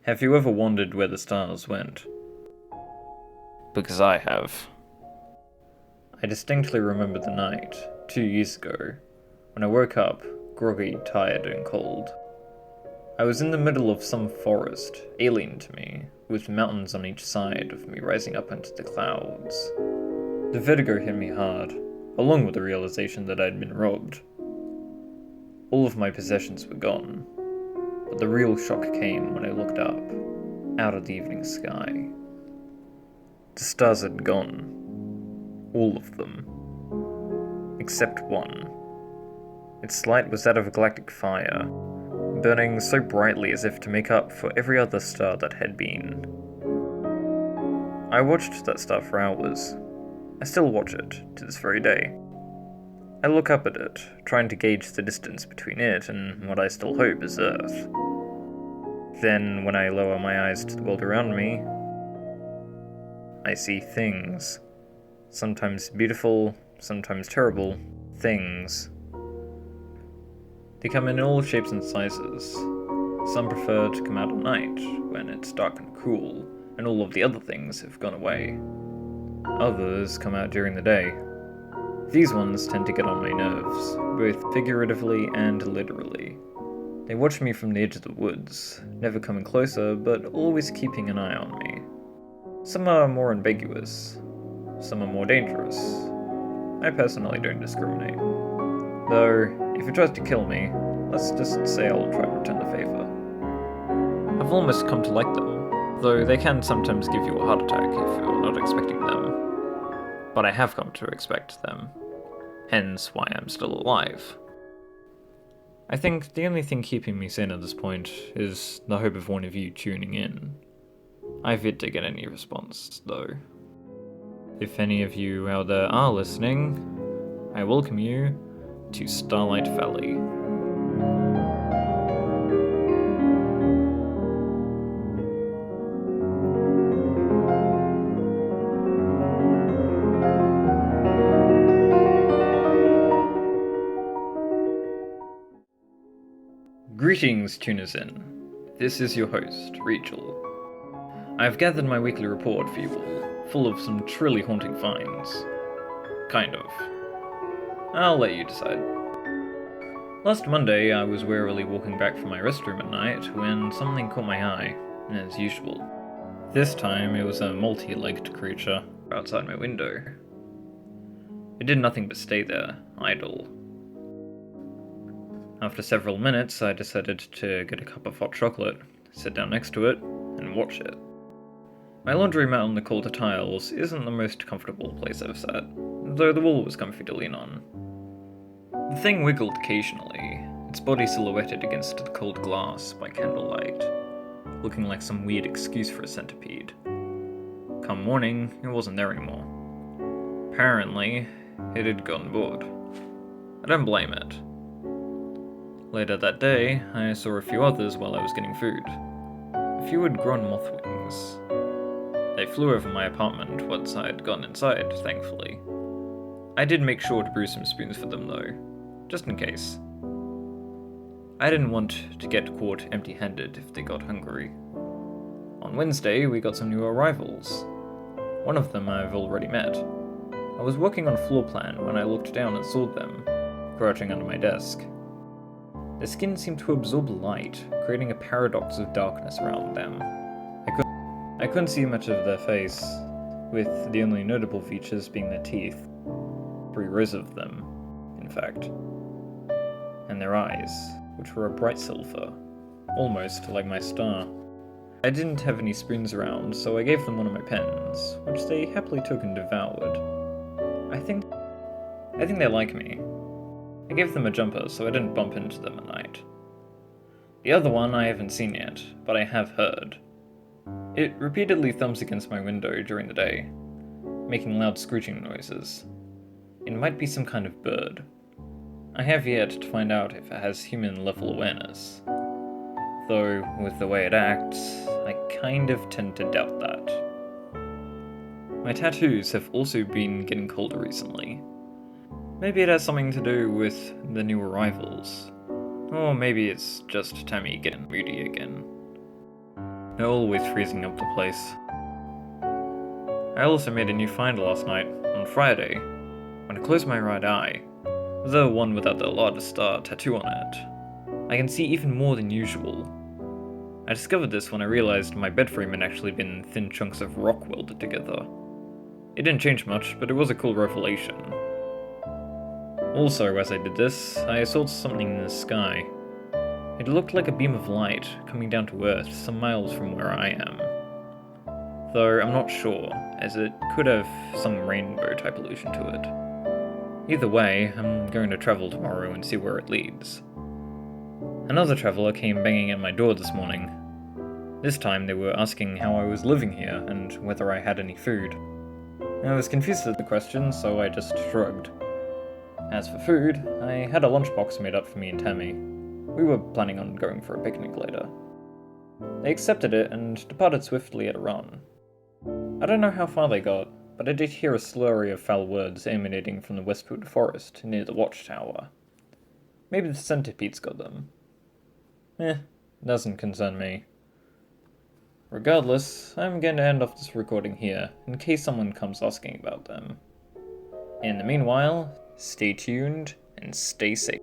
Have you ever wondered where the stars went? Because I have. I distinctly remember the night, 2 years ago, when I woke up, groggy, tired, and cold. I was in the middle of some forest, alien to me, with mountains on each side of me rising up into the clouds. The vertigo hit me hard, along with the realization that I'd been robbed. All of my possessions were gone, but the real shock came when I looked up, out of the evening sky. The stars had gone. All of them. Except one. Its light was that of a galactic fire, burning so brightly as if to make up for every other star that had been. I watched that star for hours. I still watch it, to this very day. I look up at it, trying to gauge the distance between it and what I still hope is Earth. Then, when I lower my eyes to the world around me, I see things. Sometimes beautiful, sometimes terrible things. They come in all shapes and sizes. Some prefer to come out at night, when it's dark and cool, and all of the other things have gone away. Others come out during the day. These ones tend to get on my nerves, both figuratively and literally. They watch me from the edge of the woods, never coming closer, but always keeping an eye on me. Some are more ambiguous. Some are more dangerous. I personally don't discriminate. Though, if it tries to kill me, let's just say I'll try to return the favor. I've almost come to like them, though they can sometimes give you a heart attack if you're not expecting them. But I have come to expect them, hence why I'm still alive. I think the only thing keeping me sane at this point is the hope of one of you tuning in. I've yet to get any response, though. If any of you out there are listening, I welcome you to Starlight Valley. Greetings, tuners in. This is your host, Rigel. I've gathered my weekly report for you all, full of some truly haunting finds. Kind of. I'll let you decide. Last Monday, I was warily walking back from my restroom at night when something caught my eye, as usual. This time, it was a multi-legged creature outside my window. It did nothing but stay there, idle. After several minutes, I decided to get a cup of hot chocolate, sit down next to it, and watch it. My laundromat on the colder tiles isn't the most comfortable place I've sat, though the wall was comfy to lean on. The thing wiggled occasionally, its body silhouetted against the cold glass by candlelight, looking like some weird excuse for a centipede. Come morning, it wasn't there anymore. Apparently, it had gone bored. I don't blame it. Later that day, I saw a few others while I was getting food. A few had grown moth wings. They flew over my apartment once I had gone inside, thankfully. I did make sure to brew some spoons for them though, just in case. I didn't want to get caught empty-handed if they got hungry. On Wednesday, we got some new arrivals. One of them I've already met. I was working on a floor plan when I looked down and saw them, crouching under my desk. Their skin seemed to absorb light, creating a paradox of darkness around them. I couldn't see much of their face, with the only notable features being their teeth. 3 rows of them, in fact. And their eyes, which were a bright silver, almost like my star. I didn't have any spoons around, so I gave them one of my pens, which they happily took and devoured. I think they like me. I gave them a jumper so I didn't bump into them at night. The other one I haven't seen yet, but I have heard. It repeatedly thumps against my window during the day, making loud screeching noises. It might be some kind of bird. I have yet to find out if it has human-level awareness. Though, with the way it acts, I kind of tend to doubt that. My tattoos have also been getting colder recently. Maybe it has something to do with the new arrivals. Or maybe it's just Tammy getting moody again. They're always freezing up the place. I also made a new find last night, on Friday. When I close my right eye, the one without the largest star tattoo on it, I can see even more than usual. I discovered this when I realized my bed frame had actually been thin chunks of rock welded together. It didn't change much, but it was a cool revelation. Also, as I did this, I saw something in the sky. It looked like a beam of light coming down to Earth some miles from where I am. Though I'm not sure, as it could have some rainbow type illusion to it. Either way, I'm going to travel tomorrow and see where it leads. Another traveller came banging at my door this morning. This time they were asking how I was living here and whether I had any food. I was confused at the question, so I just shrugged. As for food, I had a lunchbox made up for me and Tammy. We were planning on going for a picnic later. They accepted it and departed swiftly at a run. I don't know how far they got, but I did hear a slurry of foul words emanating from the Westwood Forest near the watchtower. Maybe the centipedes got them. Doesn't concern me. Regardless, I'm going to end off this recording here, in case someone comes asking about them. In the meanwhile, stay tuned and stay safe.